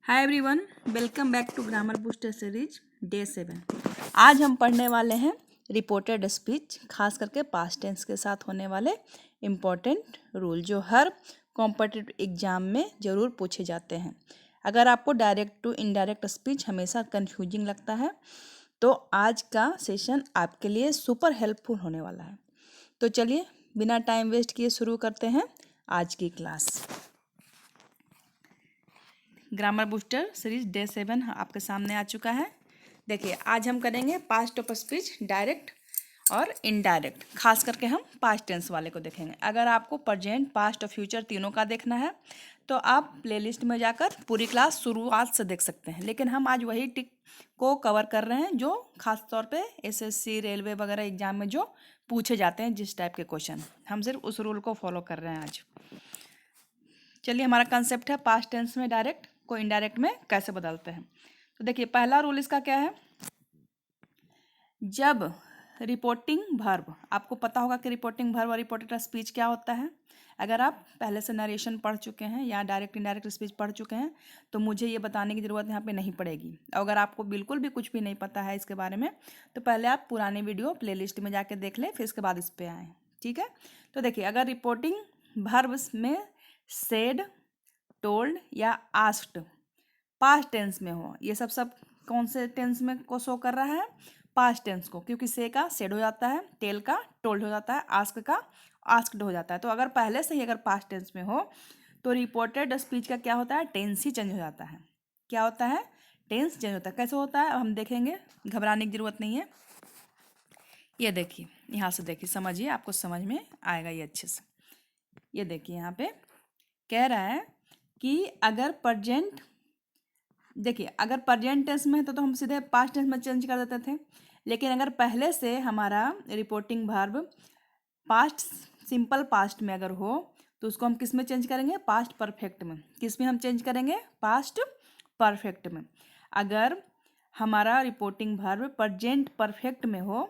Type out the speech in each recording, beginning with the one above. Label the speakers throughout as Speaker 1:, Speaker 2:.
Speaker 1: Hi everyone, welcome back to grammar booster series day 7। आज हम पढ़ने वाले हैं रिपोर्टेड स्पीच, खास करके पास्ट टेंस के साथ होने वाले इम्पोर्टेंट रूल जो हर कॉम्पिटिटिव एग्जाम में ज़रूर पूछे जाते हैं। अगर आपको डायरेक्ट टू इनडायरेक्ट स्पीच हमेशा कंफ्यूजिंग लगता है तो आज का सेशन आपके लिए सुपर हेल्पफुल होने वाला है। तो चलिए बिना टाइम वेस्ट किए शुरू करते हैं आज की class. Grammar booster series day 7 आपके सामने आ चुका है। देखिए आज हम करेंगे पास्ट ऑफ स्पीच डायरेक्ट और इनडायरेक्ट, खास करके हम पास्ट टेंस वाले को देखेंगे। अगर आपको प्रेजेंट पास्ट और फ्यूचर तीनों का देखना है तो आप प्लेलिस्ट में जाकर पूरी क्लास शुरुआत से देख सकते हैं, लेकिन हम आज वही टिक को कवर कर रहे हैं जो खास तौर पे एसएससी रेलवे वगैरह एग्जाम में जो पूछे जाते हैं, जिस टाइप के क्वेश्चन हम सिर्फ उस रूल को फॉलो कर रहे हैं आज। चलिए, हमारा कंसेप्ट है पास्ट टेंस में डायरेक्ट को इनडायरेक्ट में कैसे बदलते हैं। तो देखिए पहला रूल इसका क्या है, जब रिपोर्टिंग वर्ब, आपको पता होगा कि रिपोर्टिंग वर्ब और रिपोर्टेड स्पीच क्या होता है। अगर आप पहले से नरेशन पढ़ चुके हैं या डायरेक्ट इनडायरेक्ट स्पीच पढ़ चुके हैं तो मुझे ये बताने की ज़रूरत यहाँ पे नहीं पड़ेगी। अगर आपको बिल्कुल भी कुछ भी नहीं पता है इसके बारे में तो पहले आप पुरानी वीडियो प्लेलिस्ट में जाके देख लें, फिर इसके बाद इस पर आएँ, ठीक है। तो देखिए अगर रिपोर्टिंग वर्ब्स में सेड, टोल्ड या आस्क्ड पास्ट टेंस में हो, ये सब कौन से टेंस में को शो कर रहा है, पास्ट टेंस को, क्योंकि से का सेड हो जाता है, टेल का टोल्ड हो जाता है, आस्क का आस्क्ड हो जाता है। तो अगर पहले से ही अगर पास्ट टेंस में हो तो रिपोर्टेड स्पीच का क्या होता है, टेंस ही चेंज हो जाता है। क्या होता है, टेंस चेंज होता है। कैसे होता है अब हम देखेंगे, घबराने की जरूरत नहीं है। ये देखिए यहाँ से देखिए, समझिए, आपको समझ में आएगा ये अच्छे से। ये देखिए यहाँ पे कह रहा है कि अगर प्रेजेंट, देखिए अगर प्रेजेंट टेंस में है तो हम सीधे पास्ट टेंस में चेंज कर देते थे, लेकिन अगर पहले से हमारा reporting verb past simple past में अगर हो तो उसको हम किस में चेंज करेंगे, पास्ट परफेक्ट में। किस में हम चेंज करेंगे, पास्ट परफेक्ट में। अगर हमारा रिपोर्टिंग वर्ब प्रेजेंट परफेक्ट में हो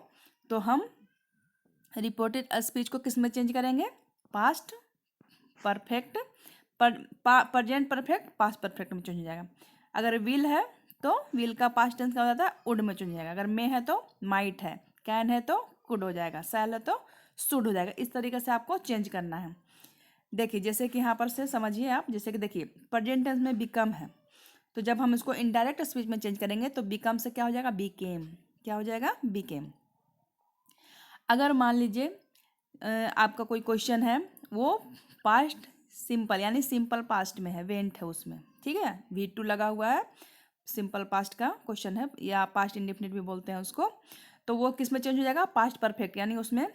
Speaker 1: तो हम रिपोर्टेड स्पीच को किस में चेंज करेंगे, past perfect, present perfect past perfect में चेंज हो जाएगा। अगर विल है तो विल का पास्ट टेंस क्या हो जाता है, वुड में चेंज हो जाएगा। अगर मे है तो माइट है, कैन है तो कुड हो जाएगा, शैल है तो शुड हो जाएगा। इस तरीके से आपको चेंज करना है। देखिए जैसे कि यहाँ पर से समझिए आप, जैसे कि देखिए प्रेजेंट टेंस में बिकम है तो जब हम इसको इनडायरेक्ट स्पीच में चेंज करेंगे तो बिकम से क्या हो जाएगा, बीकेम। क्या हो जाएगा, बीकेम। अगर मान लीजिए आपका कोई क्वेश्चन है वो पास्ट सिंपल यानी सिंपल पास्ट में है, वेंट है उसमें, ठीक है, V2 लगा हुआ है, सिंपल पास्ट का क्वेश्चन है या पास्ट इंडेफिनिट भी बोलते हैं उसको, तो वो किस में चेंज हो जाएगा, पास्ट परफेक्ट। यानी उसमें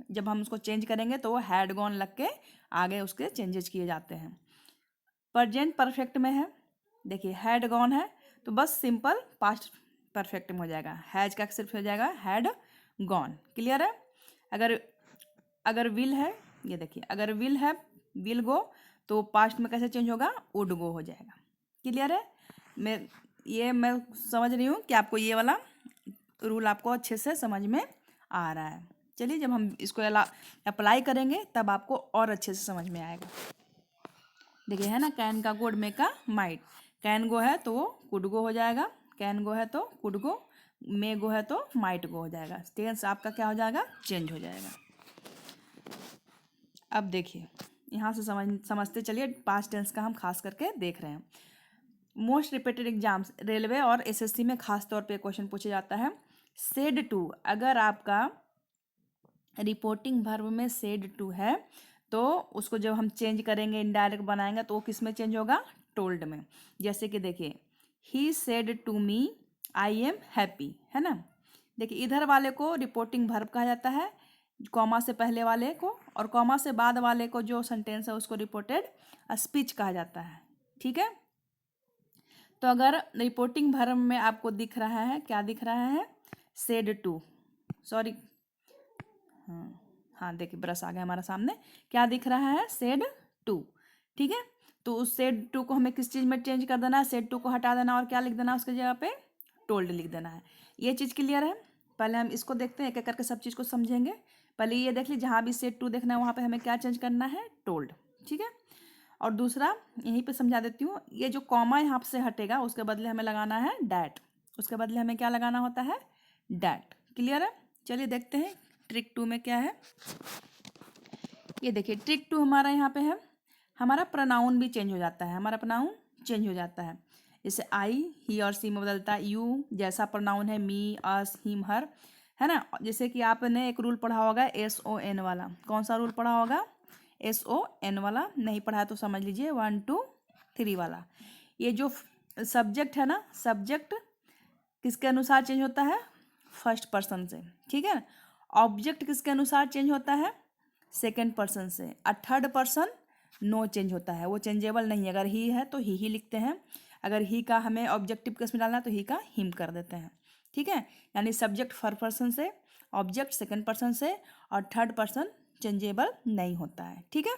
Speaker 1: जब हम उसको चेंज करेंगे तो वो हैड गॉन लग के आगे उसके चेंजेस किए जाते हैं। प्रेजेंट परफेक्ट में है, देखिए हैड गॉन है तो बस सिंपल पास्ट परफेक्ट में हो जाएगा, हैज का सिर्फ हो जाएगा हैड गॉन। क्लियर है। अगर अगर विल है, ये देखिए अगर विल है, विल गो, तो पास्ट में कैसे चेंज होगा, वुड गो हो जाएगा। क्लियर है। मैं समझ रही हूँ कि आपको ये वाला रूल आपको अच्छे से समझ में आ रहा है। चलिए जब हम इसको अप्लाई करेंगे तब आपको और अच्छे से समझ में आएगा। देखिए है ना, कैन का गुड, मे का माइट। कैन गो है तो वो कुड गो हो जाएगा, कैन गो है तो कुड गो, मे गो है तो माइट गो हो जाएगा। टेंस आपका क्या हो जाएगा, चेंज हो जाएगा। अब देखिए यहाँ से समझते चलिए, पास्ट टेंस का हम खास करके देख रहे हैं। मोस्ट रिपीटेड एग्जाम्स रेलवे और एसएससी में खास तौर पे क्वेश्चन पूछा जाता है, सेड टू। अगर आपका रिपोर्टिंग वर्ब में सेड टू है तो उसको जब हम चेंज करेंगे, इनडायरेक्ट बनाएंगे तो वो किस में चेंज होगा, टोल्ड में। जैसे कि देखिए he said to me I am happy, है ना। देखिए इधर वाले को रिपोर्टिंग वर्ब कहा जाता है, कॉमा से पहले वाले को, और कॉमा से बाद वाले को जो सेंटेंस है उसको रिपोर्टेड स्पीच कहा जाता है, ठीक है। तो अगर रिपोर्टिंग वर्ब में आपको दिख रहा है, क्या दिख रहा है, सेड टू, सॉरी, हाँ देखिए ब्रश आ गया हमारा सामने, क्या दिख रहा है, सेड टू, ठीक है। तो उस सेड टू को हमें किस चीज़ में चेंज कर देना है, सेड टू को हटा देना और क्या लिख देना है उसकी जगह पे, टोल्ड लिख देना है। ये चीज़ क्लियर है। पहले हम इसको देखते हैं, एक एक करके सब चीज़ को समझेंगे। पहले ये देख लीजिए, जहाँ भी सेड टू देखना है वहाँ पे हमें क्या चेंज करना है, टोल्ड, ठीक है। और दूसरा यहीं पे समझा देती हूँ, ये जो कॉमा यहाँ से हटेगा उसके बदले हमें लगाना है डैट, उसके बदले हमें क्या लगाना होता है, डैट। क्लियर है? चलिए देखते हैं ट्रिक 2 में क्या है। ये देखिए ट्रिक 2 हमारा यहाँ पे है, हमारा प्रोनाउन भी चेंज हो जाता है, हमारा प्रोनाउन चेंज हो जाता है। जैसे आई ही और सी में बदलता है, यू जैसा प्रोनाउन है मी अस हिम हर, है ना। जैसे कि आपने एक रूल पढ़ा होगा SON वाला, कौन सा रूल पढ़ा होगा, SON वाला। नहीं पढ़ा है तो समझ लीजिए 1 2 3 वाला। ये जो सब्जेक्ट है ना, सब्जेक्ट किसके अनुसार चेंज होता है, फर्स्ट पर्सन से, ठीक है। ऑब्जेक्ट किसके अनुसार चेंज होता है, सेकेंड पर्सन से। और थर्ड पर्सन नो चेंज होता है, वो चेंजेबल नहीं है। अगर ही है तो ही लिखते हैं, अगर ही का हमें ऑब्जेक्टिव केस में डालना है तो ही का हिम कर देते हैं, ठीक है। यानी सब्जेक्ट फर्स्ट पर्सन से, ऑब्जेक्ट सेकेंड पर्सन से, और थर्ड पर्सन चेंजेबल नहीं होता है, ठीक है।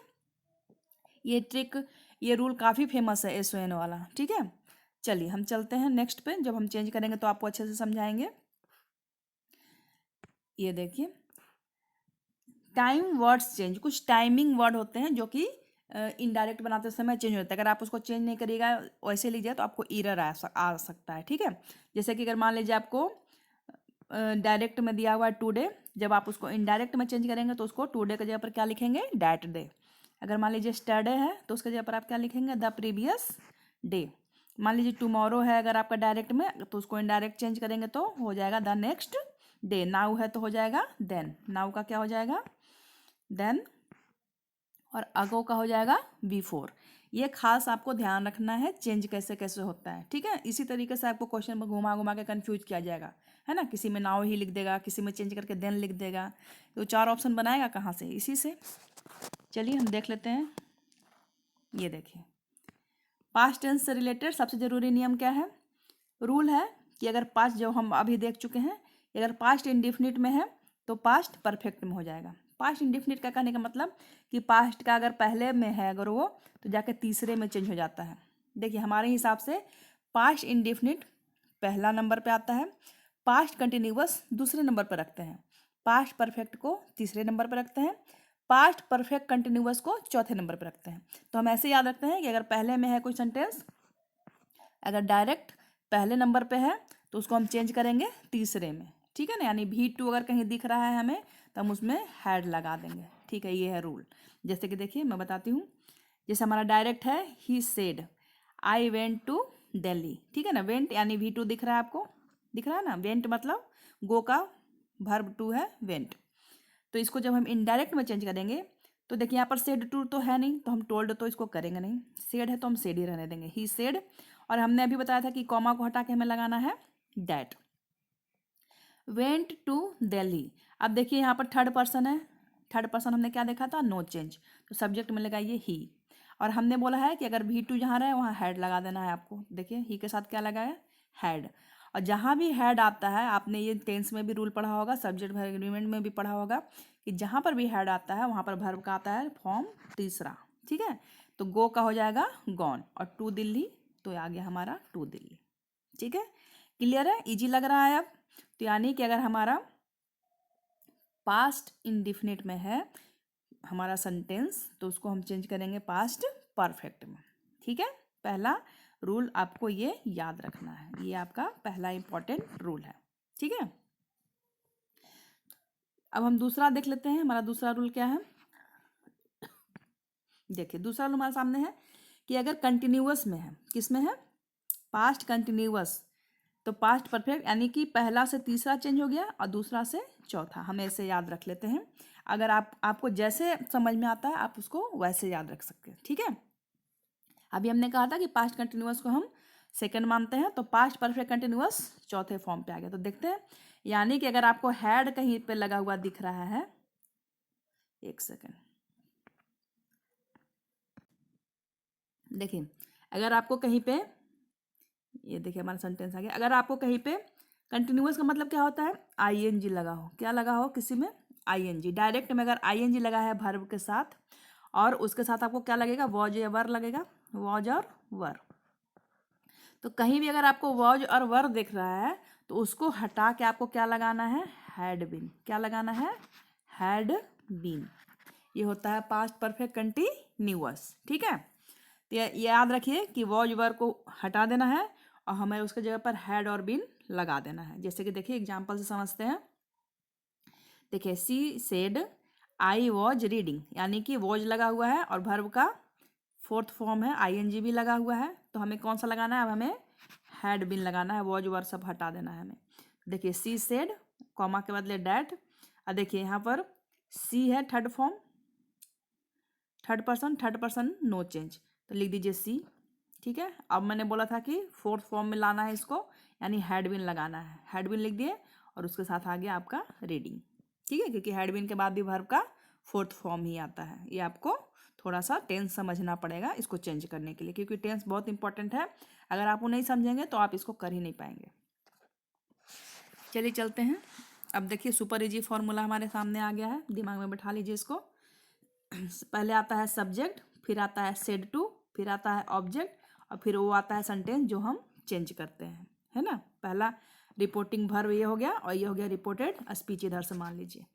Speaker 1: ये ट्रिक, ये रूल काफ़ी फेमस है SON वाला, ठीक है। चलिए हम चलते हैं नेक्स्ट पे, जब हम चेंज करेंगे तो आपको अच्छे से समझाएंगे। ये देखिए टाइम वर्ड्स चेंज, कुछ टाइमिंग वर्ड होते हैं जो कि इनडायरेक्ट बनाते समय चेंज होता है। अगर आप उसको चेंज नहीं करिएगा, वैसे लीजिए तो आपको एरर आ सकता है, ठीक है। जैसे कि अगर मान लीजिए आपको डायरेक्ट में दिया हुआ है टुडे, जब आप उसको इनडायरेक्ट में चेंज करेंगे तो उसको टुडे की जगह पर क्या लिखेंगे, डैट डे। अगर मान लीजिए स्टरडे है तो उसकी जगह पर आप क्या लिखेंगे, द प्रीवियस डे। मान लीजिए टुमारो है अगर आपका डायरेक्ट में, तो उसको इनडायरेक्ट चेंज करेंगे तो हो जाएगा द नेक्स्ट डे। नाउ है तो हो जाएगा देन, नाउ का क्या हो जाएगा देन, और अगो का हो जाएगा बिफोर। ये खास आपको ध्यान रखना है चेंज कैसे कैसे होता है, ठीक है। इसी तरीके से आपको क्वेश्चन में घुमा घुमा के कंफ्यूज किया जाएगा, है ना। किसी में नाउ ही लिख देगा, किसी में चेंज करके देन लिख देगा, तो 4 ऑप्शन बनाएगा कहाँ से, इसी से। चलिए हम देख लेते हैं। ये देखिए पास्ट टेंस से रिलेटेड सबसे ज़रूरी नियम क्या है, रूल है कि अगर पास्ट, जो हम अभी देख चुके हैं, अगर पास्ट इंडिफिनिट में है तो पास्ट परफेक्ट में हो जाएगा। पास्ट इंडिफिनिट का कहने का मतलब कि पास्ट का अगर पहले में है अगर वो, तो जाके तीसरे में चेंज हो जाता है। देखिए हमारे हिसाब से पास्ट इंडिफिनिट पहला नंबर पे आता है, पास्ट कंटिन्यूअस दूसरे नंबर पर रखते हैं, पास्ट परफेक्ट को तीसरे नंबर पर रखते हैं, पास्ट परफेक्ट कंटिन्यूअस को चौथे नंबर पर रखते हैं। तो हम ऐसे याद रखते हैं कि अगर पहले में है कोई सेंटेंस, अगर डायरेक्ट पहले नंबर पे है तो उसको हम चेंज करेंगे तीसरे में, ठीक है ना। यानी V2 अगर कहीं दिख रहा है हमें तो हम उसमें हैड लगा देंगे, ठीक है। ये है रूल। जैसे कि देखिए मैं बताती हूँ, जैसे हमारा डायरेक्ट है he said I went to Delhi, ठीक है ना। वेंट यानी V2 दिख रहा है आपको, दिख रहा है ना। वेंट मतलब गो का वर्ब टू है वेंट। तो इसको जब हम इनडायरेक्ट में चेंज करेंगे तो देखिए यहाँ पर सेड टू तो है नहीं, तो हम टोल्ड तो इसको करेंगे नहीं। सेड है तो हम सेड ही रहने देंगे, ही सेड। और हमने अभी बताया था कि कॉमा को हटा के हमें लगाना है दैट। वेंट टू दिल्ली, अब देखिए यहाँ पर थर्ड पर्सन है, थर्ड पर्सन हमने क्या देखा था, नो चेंज, तो सब्जेक्ट में लगाइए ही। और हमने बोला है कि अगर V2 जहाँ रहे वहाँ हैड लगा देना है आपको। देखिए ही के साथ क्या लगाया, हैड। और जहाँ भी हैड आता है, आपने ये टेंस में भी रूल पढ़ा होगा, सब्जेक्ट वर्ब एग्रीमेंट में भी पढ़ा होगा, कि जहाँ पर भी हैड आता है वहाँ पर वर्ब का आता है फॉर्म तीसरा, ठीक है। तो गो का हो जाएगा गॉन, और टू दिल्ली तो आ गया हमारा टू दिल्ली, ठीक है। क्लियर है, इजी लग रहा है अब। तो यानी कि अगर हमारा पास्ट इंडिफिनिट में है हमारा सेंटेंस तो उसको हम चेंज करेंगे पास्ट परफेक्ट में, ठीक है। पहला रूल आपको ये याद रखना है, ये आपका पहला इंपॉर्टेंट रूल है, ठीक है। अब हम दूसरा देख लेते हैं, हमारा दूसरा रूल क्या है। देखिए दूसरा रूल हमारे सामने है कि अगर कंटिन्यूअस में है, किस में है, पास्ट कंटिन्यूअस, तो पास्ट परफेक्ट यानी कि पहला से तीसरा चेंज हो गया और दूसरा से चौथा, हम ऐसे याद रख लेते हैं। अगर आपको जैसे समझ में आता है आप उसको वैसे याद रख सकते हैं, ठीक है। अभी हमने कहा था कि पास्ट कंटिन्यूअस को हम सेकंड मानते हैं, तो पास्ट परफेक्ट कंटिन्यूअस चौथे फॉर्म पे आ गया। तो देखते हैं, यानी कि अगर आपको हैड कहीं पे लगा हुआ दिख रहा है, एक सेकेंड, देखिए अगर आपको कहीं पे, ये देखिए हमारा सेंटेंस आ गया, अगर आपको कहीं पे कंटिन्यूअस का मतलब क्या होता है, ING लगा हो, क्या लगा हो किसी में, ING। डायरेक्ट में अगर ING लगा है वर्ब के साथ, और उसके साथ आपको क्या लगेगा, वॉज या वर लगेगा, वॉज और वर। तो कहीं भी अगर आपको वॉज और वर दिख रहा है तो उसको हटा के आपको क्या लगाना है, हैड बीन। क्या लगाना है, हैड बीन। ये होता है पास्ट परफेक्ट कंटिन्यूअस, ठीक है। तो याद रखिए कि वॉज वर्ब को हटा देना है और हमें उसके जगह पर हैड और बीन लगा देना है। जैसे कि देखिए एग्जाम्पल से समझते हैं। देखिए she said I was reading, यानी कि वॉज लगा हुआ है और वर्ब का फोर्थ फॉर्म है आईएनजी भी लगा हुआ है, तो हमें कौन सा लगाना है? अब हमें हैड बीन लगाना है, वॉज वर्ब सब हटा देना है हमें। देखिए सी सेड कॉमा के बदले डैट, और देखिए यहाँ पर सी है third form, third person no change, तो लिख दीजिए सी। ठीक है, अब मैंने बोला था कि फोर्थ फॉर्म में लाना है इसको, यानी हैड बीन लगाना है, हैड बीन लिख दिए और उसके साथ आ गया आपका रीडिंग। ठीक है, क्योंकि हैड बीन के बाद भी वर्ब का फोर्थ फॉर्म ही आता है। ये आपको थोड़ा सा टेंस समझना पड़ेगा इसको चेंज करने के लिए, क्योंकि टेंस बहुत इंपॉर्टेंट है। अगर आप वो नहीं समझेंगे तो आप इसको कर ही नहीं पाएंगे। चलिए चलते हैं। अब देखिए सुपर इजी फॉर्मूला हमारे सामने आ गया है, दिमाग में बैठा लीजिए इसको। पहले आता है सब्जेक्ट, फिर आता है सेड टू, फिर आता है ऑब्जेक्ट, और फिर वो आता है सेंटेंस जो हम चेंज करते हैं, है ना। पहला रिपोर्टिंग वर्ब ये हो गया, और ये हो गया रिपोर्टेड स्पीच इधर से मान लीजिए।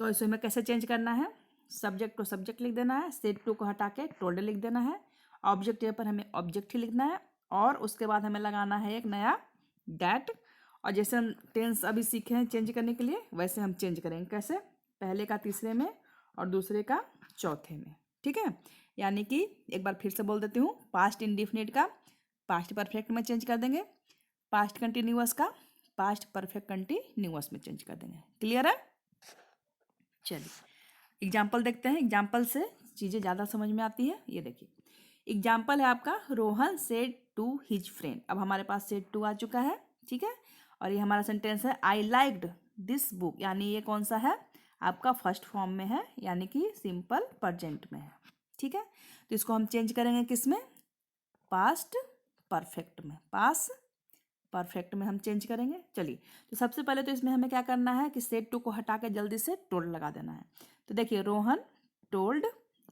Speaker 1: तो इसे हमें कैसे चेंज करना है? सब्जेक्ट को सब्जेक्ट लिख देना है, सेड टू को हटा के टोल्ड लिख देना है, ऑब्जेक्ट पर हमें ऑब्जेक्ट ही लिखना है, और उसके बाद हमें लगाना है एक नया डैट। और जैसे हम टेंस अभी सीखे हैं चेंज करने के लिए, वैसे हम चेंज करेंगे। कैसे? पहले का तीसरे में और दूसरे का चौथे में। ठीक है, यानी कि एक बार फिर से बोल देती हूँ, पास्ट इंडिफिनिट का पास्ट परफेक्ट में चेंज कर देंगे, पास्ट कंटिन्यूअस का पास्ट परफेक्ट कंटिन्यूअस में चेंज कर देंगे। क्लियर है? चलिए एग्जाम्पल देखते हैं, एग्जाम्पल से चीज़ें ज़्यादा समझ में आती है। ये देखिए एग्जाम्पल है आपका, Rohan said to his friend. अब हमारे पास सेड टू आ चुका है, ठीक है, और ये हमारा सेंटेंस है आई लाइक्ड दिस बुक, यानी ये कौन सा है? आपका फर्स्ट फॉर्म में है, यानी कि सिंपल प्रेजेंट में है। ठीक है, तो इसको हम चेंज करेंगे किस में? पास्ट परफेक्ट में, पास्ट परफेक्ट में हम चेंज करेंगे। चलिए, तो सबसे पहले तो इसमें हमें क्या करना है कि सेड टू को हटा के जल्दी से टोल्ड लगा देना है। तो देखिए रोहन टोल्ड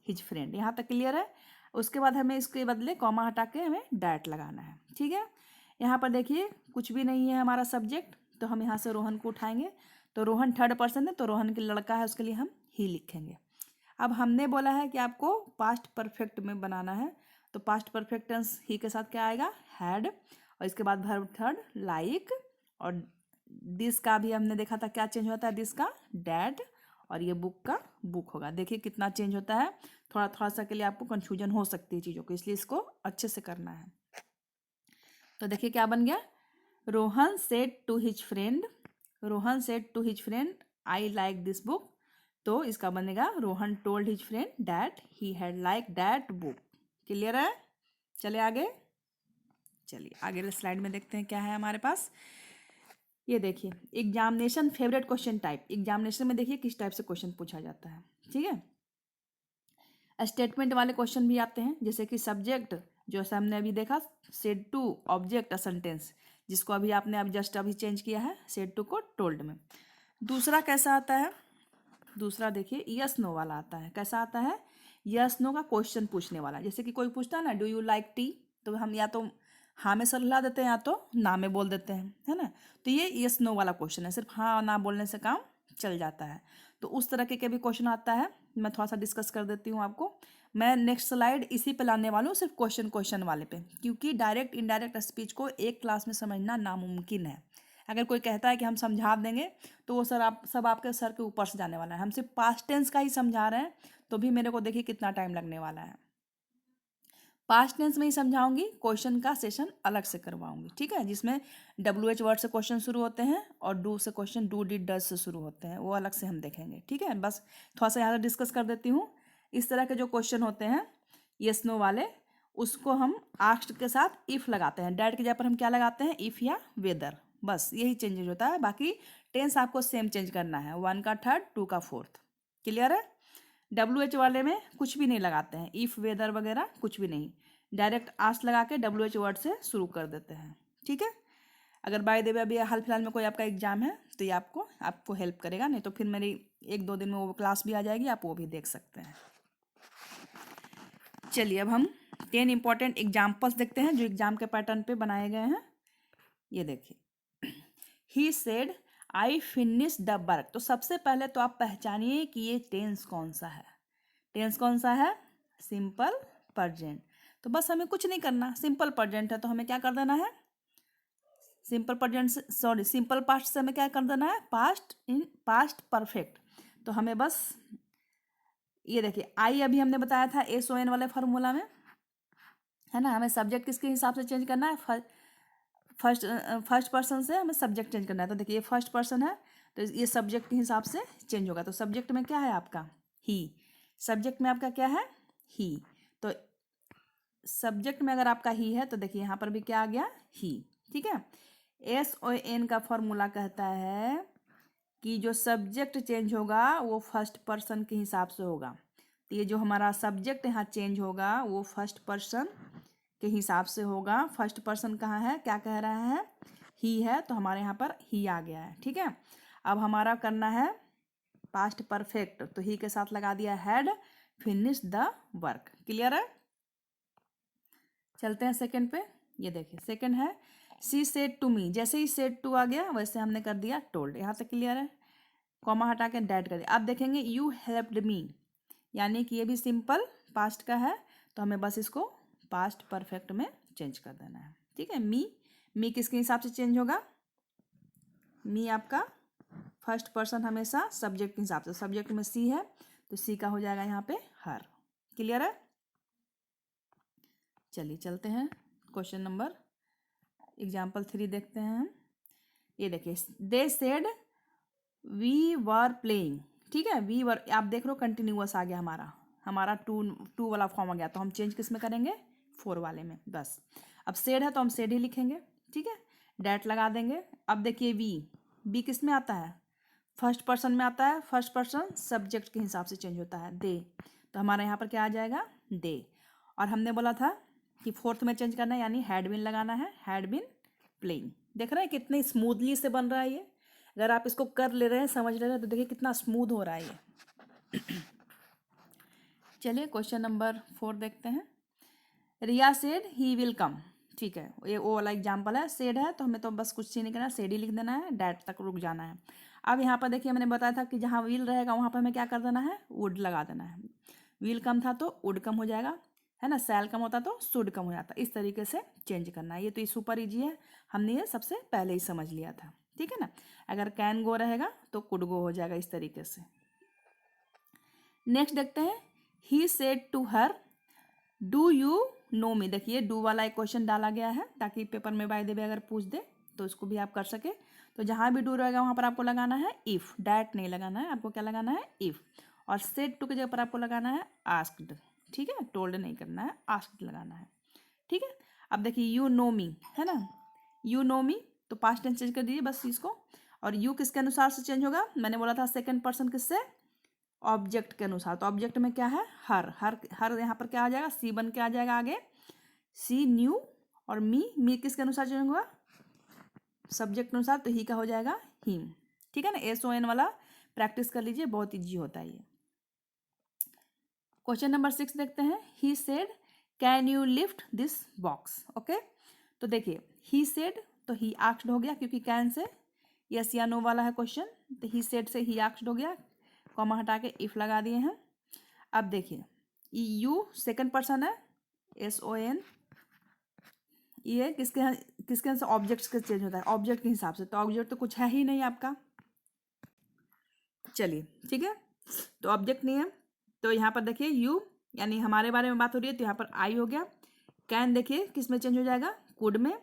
Speaker 1: हिज फ्रेंड, यहाँ तक क्लियर है। उसके बाद हमें इसके बदले कॉमा हटा के हमें डैट लगाना है। ठीक है, यहाँ पर देखिए कुछ भी नहीं है हमारा सब्जेक्ट, तो हम यहाँ से रोहन को उठाएंगे, तो रोहन थर्ड पर्सन है, तो रोहन के लड़का है, उसके लिए हम ही लिखेंगे। अब हमने बोला है कि आपको पास्ट परफेक्ट में बनाना है, तो पास्ट परफेक्ट टेंस ही के साथ क्या आएगा? हैड, और इसके बाद वर्ब थर्ड लाइक, और दिस का भी हमने देखा था क्या चेंज होता है, दिस का डैड, और ये बुक का बुक होगा। देखिए कितना चेंज होता है, थोड़ा थोड़ा सा के लिए आपको कन्फ्यूजन हो सकती है चीज़ों को, इसलिए इसको अच्छे से करना है। तो देखिए क्या बन गया, Rohan said to his friend, Rohan said to his friend I like this book, तो इसका बनेगा Rohan told his friend that he had like that book. Clear है? चले आगे, चलिए आगे स्लाइड में देखते हैं क्या है हमारे पास। ये देखिए examination favourite question type, examination में देखिए किस टाइप से क्वेश्चन पूछा जाता है। ठीक है, स्टेटमेंट वाले क्वेश्चन भी आते हैं, जैसे कि सब्जेक्ट जो हमने अभी देखा, सेड टू ऑब्जेक्ट सेंटेंस, जिसको अभी आपने अब जस्ट अभी चेंज किया है सेड टू को टोल्ड में। दूसरा कैसा आता है? दूसरा देखिए यस नो वाला आता है। कैसा आता है? यस नो का क्वेश्चन पूछने वाला। जैसे कि कोई पूछता है ना, डू यू लाइक टी, तो हम या तो हाँ में सलाह देते हैं या तो ना में बोल देते हैं, है ना। तो ये यस नो वाला क्वेश्चन है, सिर्फ हाँ ना बोलने से काम चल जाता है। तो उस तरह के भी क्वेश्चन आता है, मैं थोड़ा सा डिस्कस कर देती हूँ आपको। मैं नेक्स्ट स्लाइड इसी पे लाने वाला हूँ, सिर्फ क्वेश्चन वाले पे, क्योंकि डायरेक्ट इनडायरेक्ट स्पीच को एक क्लास में समझना नामुमकिन है। अगर कोई कहता है कि हम समझा देंगे, तो वो सर आप सब आपके सर के ऊपर से जाने वाला है। हम सिर्फ पास्ट टेंस का ही समझा रहे हैं, तो भी मेरे को देखिए कितना टाइम लगने वाला है। पास्ट टेंस में ही समझाऊंगी, क्वेश्चन का सेशन अलग से करवाऊंगी, ठीक है, जिसमें WH वर्ड से क्वेश्चन शुरू होते हैं और डू से क्वेश्चन डू डिड डज से शुरू होते हैं, वो अलग से हम देखेंगे। ठीक है, बस थोड़ा सा यहाँ डिस्कस कर देती हूँ। इस तरह के जो क्वेश्चन होते हैं यस नो वाले, उसको हम आस्क्ड के साथ इफ़ लगाते हैं, डैट की जगह पर हम क्या लगाते हैं? इफ़ या वेदर, बस यही चेंजेज होता है। बाकी टेंस आपको सेम चेंज करना है, 1 का थर्ड, 2 का फोर्थ। क्लियर है? WH वाले में कुछ भी नहीं लगाते हैं, इफ़ वेदर वगैरह कुछ भी नहीं, डायरेक्ट आस्ट लगा के WH वर्ड से शुरू कर देते हैं। ठीक है, अगर बाय द वे अभी हाल फिलहाल में कोई आपका एग्जाम है तो ये आपको हेल्प करेगा, नहीं तो फिर मेरी 1-2 दिन में वो क्लास भी आ जाएगी, आप वो भी देख सकते हैं। चलिए अब हम 10 इंपॉर्टेंट एग्जाम्पल्स देखते हैं जो एग्जाम के पैटर्न पे बनाए गए हैं। ये देखिए, he said I finish the work. तो सबसे पहले तो आप पहचानिए कि ये टेंस कौन सा है। टेंस कौन सा है? Simple present. तो बस हमें कुछ नहीं करना, सिंपल प्रेजेंट है तो हमें क्या कर देना है, सिंपल प्रेजेंट से सिंपल पास्ट से हमें क्या कर देना है, पास्ट परफेक्ट। तो हमें बस ये देखिए आई अभी हमने बताया था SON वाले फार्मूला में, है ना। हमें सब्जेक्ट किसके हिसाब से चेंज करना है, फर्स्ट पर्सन से हमें सब्जेक्ट चेंज करना है। तो देखिए ये फर्स्ट पर्सन है तो ये सब्जेक्ट के हिसाब से चेंज होगा। तो सब्जेक्ट में क्या है आपका, ही। सब्जेक्ट में आपका क्या है, ही। तो सब्जेक्ट में अगर आपका ही है तो देखिए यहाँ पर भी क्या आ गया, ही। ठीक है। SON का फॉर्मूला कहता है कि जो सब्जेक्ट चेंज होगा वो फर्स्ट पर्सन के हिसाब से होगा। तो ये जो हमारा सब्जेक्ट यहाँ चेंज होगा वो फर्स्ट पर्सन के हिसाब से होगा। फर्स्ट पर्सन कहाँ है, क्या कह रहा है, ही है, तो हमारे यहाँ पर ही आ गया है। ठीक है। अब हमारा करना है पास्ट परफेक्ट, तो ही के साथ लगा दिया had finish the work. Clear है। चलते हैं सेकंड पे। ये देखिए सेकंड है सी सेड टू मी। जैसे ही सेड टू आ गया वैसे हमने कर दिया टोल्ड। यहाँ तक क्लियर है। कॉमा हटा के डैट कर दिया। अब देखेंगे यू हेल्प्ड मी, यानी कि ये भी सिंपल पास्ट का है तो हमें बस इसको पास्ट परफेक्ट में चेंज कर देना है। ठीक है। मी किसके हिसाब से चेंज होगा, मी आपका फर्स्ट पर्सन हमेशा सब्जेक्ट के हिसाब से, सब्जेक्ट में सी है तो सी का हो जाएगा यहाँ पे हर। क्लियर है। चलिए चलते हैं क्वेश्चन नंबर एग्जाम्पल 3 देखते हैं हम। ये देखिए they said we were playing. ठीक है। वी वर आप देख लो कंटिन्यूअस आ गया, हमारा टू वाला फॉर्म आ गया, तो हम चेंज किस में करेंगे, 4 वाले में। बस अब सेड है तो हम सेड ही लिखेंगे। ठीक है। डैट लगा देंगे। अब देखिए बी किस में आता है, फर्स्ट पर्सन में आता है। फर्स्ट पर्सन सब्जेक्ट के हिसाब से चेंज होता है, दे। तो हमारे यहाँ पर क्या आ जाएगा, दे। और हमने बोला था कि फोर्थ में चेंज करना है, यानी हैड बीन लगाना है, हैड बीन प्लेइंग। देख रहे हैं कितनी स्मूथली से बन रहा है ये। अगर आप इसको कर ले रहे हैं, समझ ले रहे हैं, तो देखिए कितना स्मूथ हो रहा है ये। चलिए क्वेश्चन नंबर 4 देखते हैं। रिया सेड ही विल कम। ठीक है। ये वो वाला एग्जाम्पल है, सेड है तो हमें तो बस कुछ ही नहीं करना, सेड ही लिख देना है, डैट तक रुक जाना है। अब यहाँ पर देखिए मैंने बताया था कि जहाँ विल रहेगा वहाँ पर हमें क्या कर देना है, वुड लगा देना है। विल कम था तो वुड कम हो जाएगा, है ना। सैल कम होता तो शुड कम हो जाता। इस तरीके से चेंज करना है। ये तो ये सुपर ईजी है, हमने ये सबसे पहले ही समझ लिया था। ठीक है ना। अगर कैन गो रहेगा तो कुड गो हो जाएगा, इस तरीके से। नेक्स्ट देखते हैं he said to her do you know me. देखिए डू वाला एक क्वेश्चन डाला गया है ताकि पेपर में बाय द वे अगर पूछ दे तो उसको भी आप कर सके। तो जहाँ भी डू रहेगा वहाँ पर आपको लगाना है इफ़, डैट नहीं लगाना है, आपको क्या लगाना है, इफ़। और सेड टू की जगह पर आपको लगाना है आस्क्ड। ठीक है। टोल्ड नहीं करना है, आस्क्ड लगाना है। ठीक है। अब देखिए यू नो मी है ना, यू नो मी तो पास्ट टेंस चेंज कर दीजिए बस इसको। और यू किसके अनुसार से चेंज होगा, मैंने बोला था सेकंड पर्सन किससे, ऑब्जेक्ट के अनुसार। तो ऑब्जेक्ट में क्या है, हर यहाँ पर क्या आ जाएगा, सी बन के आ जाएगा आगे, सी न्यू। और मी किसके अनुसार चेंज होगा, सब्जेक्ट के अनुसार, तो ही का हो जाएगा हिम। ठीक है ना। SON वाला प्रैक्टिस कर लीजिए, बहुत ईजी होता है ये। क्वेश्चन नंबर 6 देखते हैं। He said can you lift this box. Okay. तो देखिए ही सेड तो ही आस्क्ड हो गया, क्योंकि कैन से यस या नो वाला है क्वेश्चन, तो ही सेड से ही आस्क्ड हो गया, कॉमा हटा के इफ लगा दिए हैं। अब देखिए यू सेकंड पर्सन है, SON, ये किसके से ऑब्जेक्ट्स के चेंज होता है, ऑब्जेक्ट के हिसाब से। तो ऑब्जेक्ट तो कुछ है ही नहीं आपका। चलिए ठीक है। तो ऑब्जेक्ट नहीं है तो यहाँ पर देखिए यू यानी हमारे बारे में बात हो रही है, तो यहाँ पर आई हो गया। कैन देखिए किस में चेंज हो जाएगा, कुड में।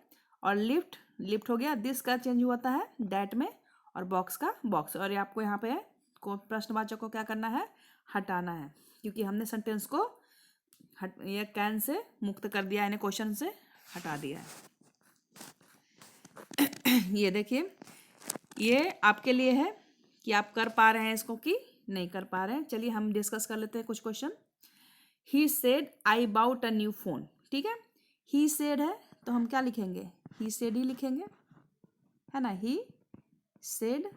Speaker 1: और लिफ्ट हो गया, दिस का चेंज होता है डैट में। और बॉक्स का बॉक्स। और ये आपको यहाँ पे को प्रश्नवाचक को क्या करना है, हटाना है, क्योंकि हमने सेंटेंस को ये कैन से मुक्त कर दिया, यानी क्वेश्चन से हटा दिया है। ये देखिए ये आपके लिए है कि आप कर पा रहे हैं इसको कि नहीं कर पा रहे हैं। चलिए हम डिस्कस कर लेते हैं कुछ question. He said I bought a new phone. ठीक है। ही सेड है तो हम क्या लिखेंगे, ही सेड ही लिखेंगे, है ना, ही सेड।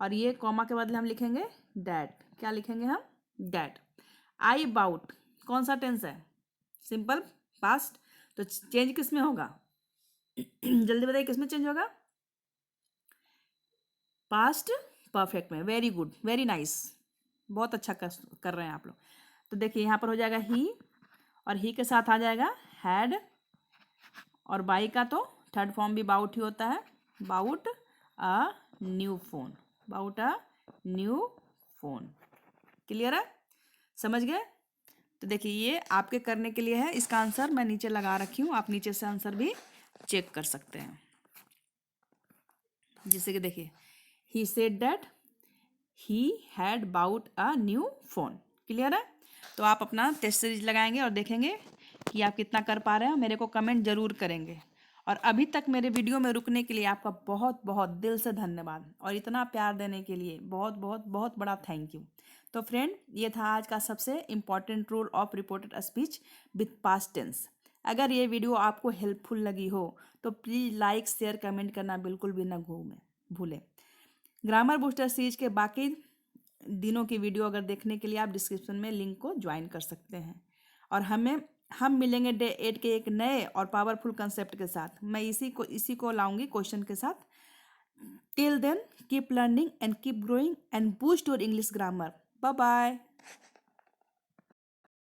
Speaker 1: और ये कॉमा के बदले हम लिखेंगे डैट। क्या लिखेंगे हम, डैट। आई बाउट कौन सा टेंस है, सिंपल पास्ट। तो चेंज किस में होगा जल्दी बताइए किस में चेंज होगा, पास्ट परफेक्ट में। वेरी गुड, वेरी नाइस, बहुत अच्छा कर रहे हैं आप लोग। तो देखिए यहाँ पर हो जाएगा ही, और ही के साथ आ जाएगा हैड, और बाई का तो थर्ड फॉर्म भी बाउट ही होता है, bought a new phone, bought a new phone. Clear है, समझ गए? तो देखिए ये आपके करने के लिए है, इसका आंसर मैं नीचे लगा रखी हूँ, आप नीचे से आंसर भी चेक कर सकते हैं। जैसे कि देखिए, he said that he had bought a new phone. Clear है? तो आप अपना टेस्ट सीरीज लगाएंगे और देखेंगे कि आप कितना कर पा रहे हैं, मेरे को कमेंट जरूर करेंगे। और अभी तक मेरे वीडियो में रुकने के लिए आपका बहुत बहुत दिल से धन्यवाद, और इतना प्यार देने के लिए बहुत बहुत बहुत बड़ा थैंक यू। तो फ्रेंड, ये था आज का सबसे important rule of reported speech with past tense. अगर ये वीडियो आपको हेल्पफुल लगी हो तो प्लीज़ लाइक शेयर कमेंट करना बिल्कुल भी ना भूलें। ग्रामर बूस्टर सीरीज के बाकी दिनों की वीडियो अगर देखने के लिए आप डिस्क्रिप्शन में लिंक को ज्वाइन कर सकते हैं। और हम मिलेंगे डे 8 के एक नए और पावरफुल कंसेप्ट के साथ। मैं इसी को लाऊंगी क्वेश्चन के साथ। Till then keep learning and keep growing and boost your English grammar. Bye bye.